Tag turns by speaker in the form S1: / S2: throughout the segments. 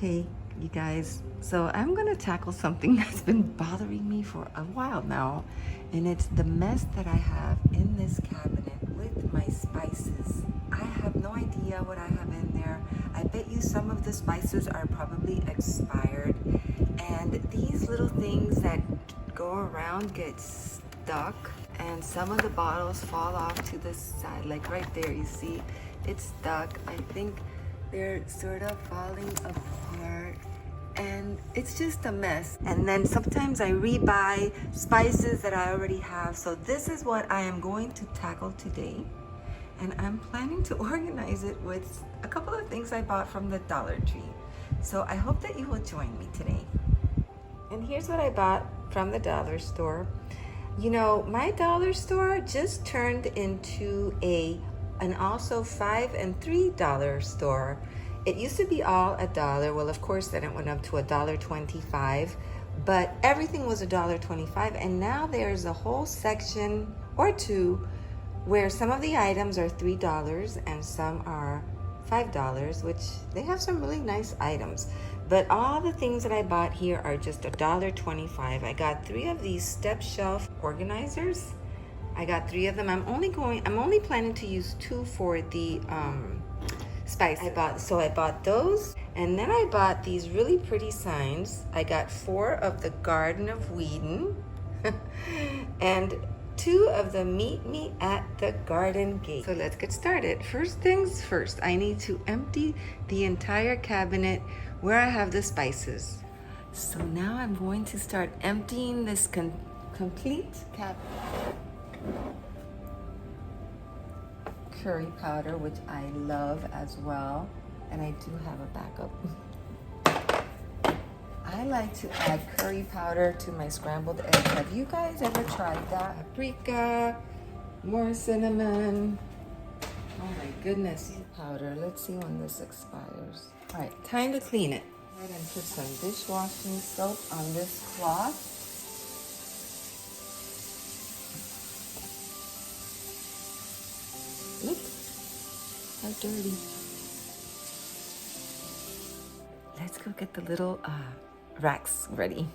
S1: Hey, you guys. So I'm gonna tackle something that's been bothering me for a while now, and it's the mess that I have in this cabinet with my spices. I have no idea what I have in there. I bet you some of the spices are probably expired, and these little things that go around get stuck, and some of the bottles fall off to the side, like right there, you see it's stuck. I think they're sort of falling apart, and it's just a mess. And then sometimes I rebuy spices that I already have. So this is what I am going to tackle today, and I'm planning to organize it with a couple of things I bought from the Dollar Tree. So I hope that you will join me today. And here's what I bought from the dollar store. You know, my dollar store just turned into an also $5 and $3 store. It used to be all $1. Well, of course, then it went up to $1.25, but everything was $1.25. And now there's a whole section or two where some of the items are $3 and some are $5, which they have some really nice items. But all the things that I bought here are just $1.25. I got 3 of these step shelf organizers. I got 3 of them. I'm only planning to use 2 for the spice. I bought those, and then I bought these really pretty signs. I got 4 of the Garden of Whedon and 2 of the Meet Me at the Garden Gate. So let's get started. First things first, I need to empty the entire cabinet where I have the spices. So now I'm going to start emptying this complete cabinet. Curry powder, which I love as well, and I do have a backup. I like to add curry powder to my scrambled eggs. Have you guys ever tried that? Paprika, more cinnamon. Oh my goodness. Powder. Let's see when this expires. All right, time to clean it. Go ahead and put some dishwashing soap on this cloth. Look how dirty. Let's go get the little racks ready.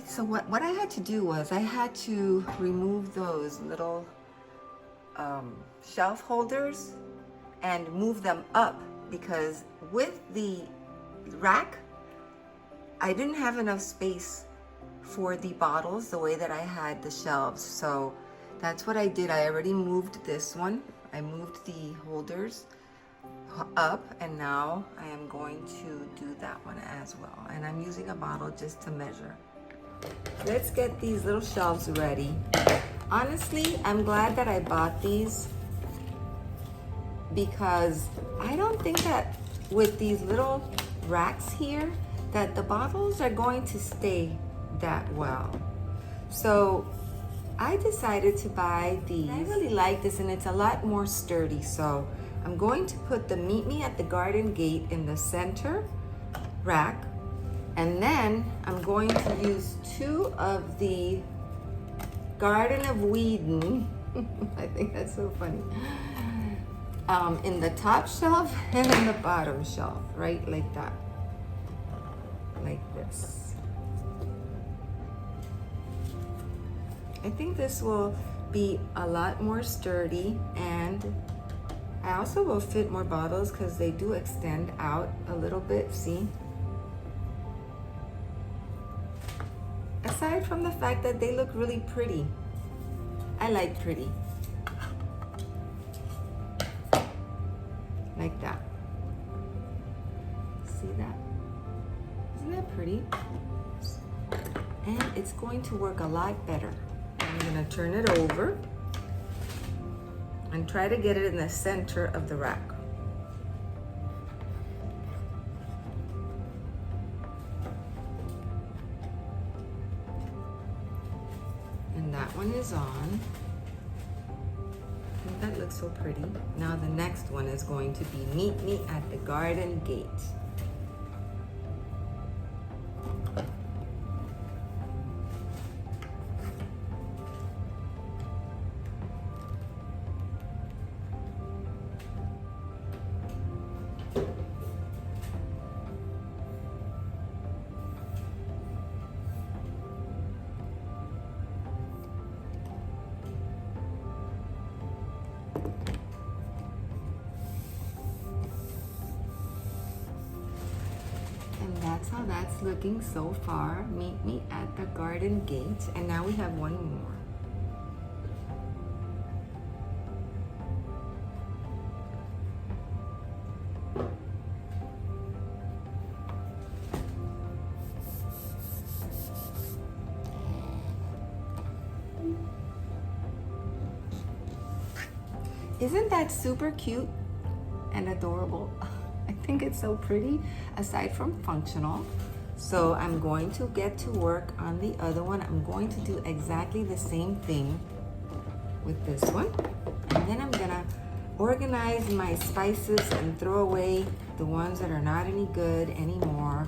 S1: So what I had to do was I had to remove those little shelf holders and move them up, because with the rack, I didn't have enough space for the bottles the way that I had the shelves. So that's what I did. I already moved this one. I moved the holders up, and now I am going to do that one as well. And I'm using a bottle just to measure. Let's get these little shelves ready. Honestly, I'm glad that I bought these, because I don't think that with these little racks here that the bottles are going to stay that well. So I decided to buy these. I really like this, and it's a lot more sturdy. So I'm going to put the Meet Me at the Garden Gate in the center rack, and then I'm going to use 2 of the Garden of Whedon. I think that's so funny. In the top shelf and in the bottom shelf, right like that, like this. I think this will be a lot more sturdy, and I also will fit more bottles because they do extend out a little bit, see? Aside from the fact that they look really pretty. I like pretty. Like that. See that? Isn't that pretty? And it's going to work a lot better. I'm gonna turn it over and try to get it in the center of the rack. And that one is on. I think that looks so pretty. Now the next one is going to be Meet Me at the Garden Gate. And that's how that's looking so far. Meet me at the garden gate. And now we have one more. Isn't that super cute and adorable? I think it's so pretty, aside from functional. So I'm going to get to work on the other one. I'm going to do exactly the same thing with this one. And then I'm gonna organize my spices and throw away the ones that are not any good anymore.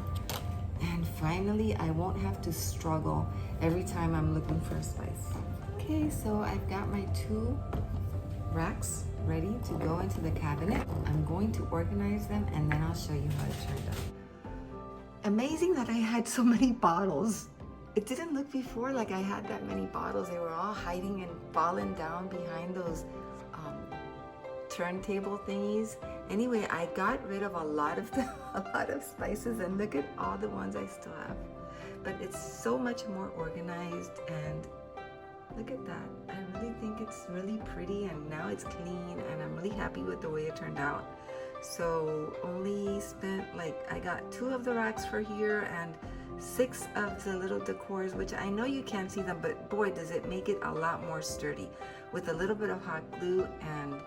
S1: And finally, I won't have to struggle every time I'm looking for a spice. Okay, so I've got my 2 racks ready to go into the cabinet. I'm going to organize them and then I'll show you how it turned out. Amazing that I had so many bottles. It didn't look before like I had that many bottles. They were all hiding and falling down behind those turntable thingies. Anyway, I got rid of a lot of spices, and look at all the ones I still have. But it's so much more organized, and look at that. I really think it's really pretty, and now it's clean, and I'm really happy with the way it turned out. So only spent, like, I got 2 of the racks for here and 6 of the little decors, which I know you can't see them, but boy, does it make it a lot more sturdy with a little bit of hot glue and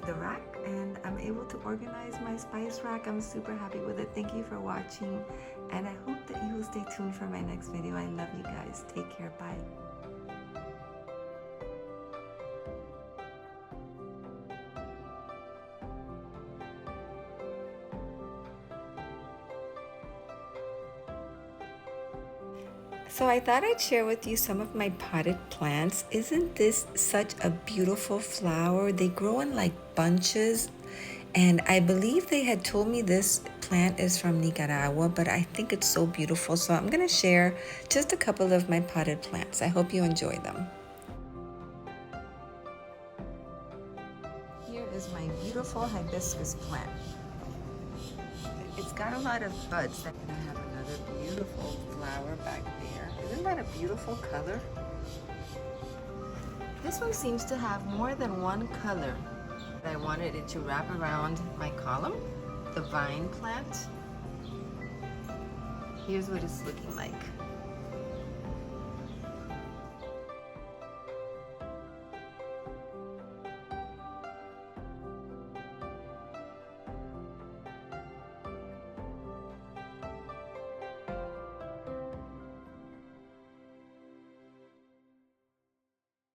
S1: the rack. And I'm able to organize my spice rack. I'm super happy with it. Thank you for watching, and I hope that you will stay tuned for my next video. I love you guys. Take care. Bye. So I thought I'd share with you some of my potted plants. Isn't this such a beautiful flower? They grow in like bunches, and I believe they had told me this plant is from Nicaragua, but I think it's so beautiful. So I'm gonna share just a couple of my potted plants. I hope you enjoy them. Here is my beautiful hibiscus plant. It's got a lot of buds. And I have another beautiful flower back there. Isn't that a beautiful color? This one seems to have more than one color. I wanted it to wrap around my column, the vine plant. Here's what it's looking like.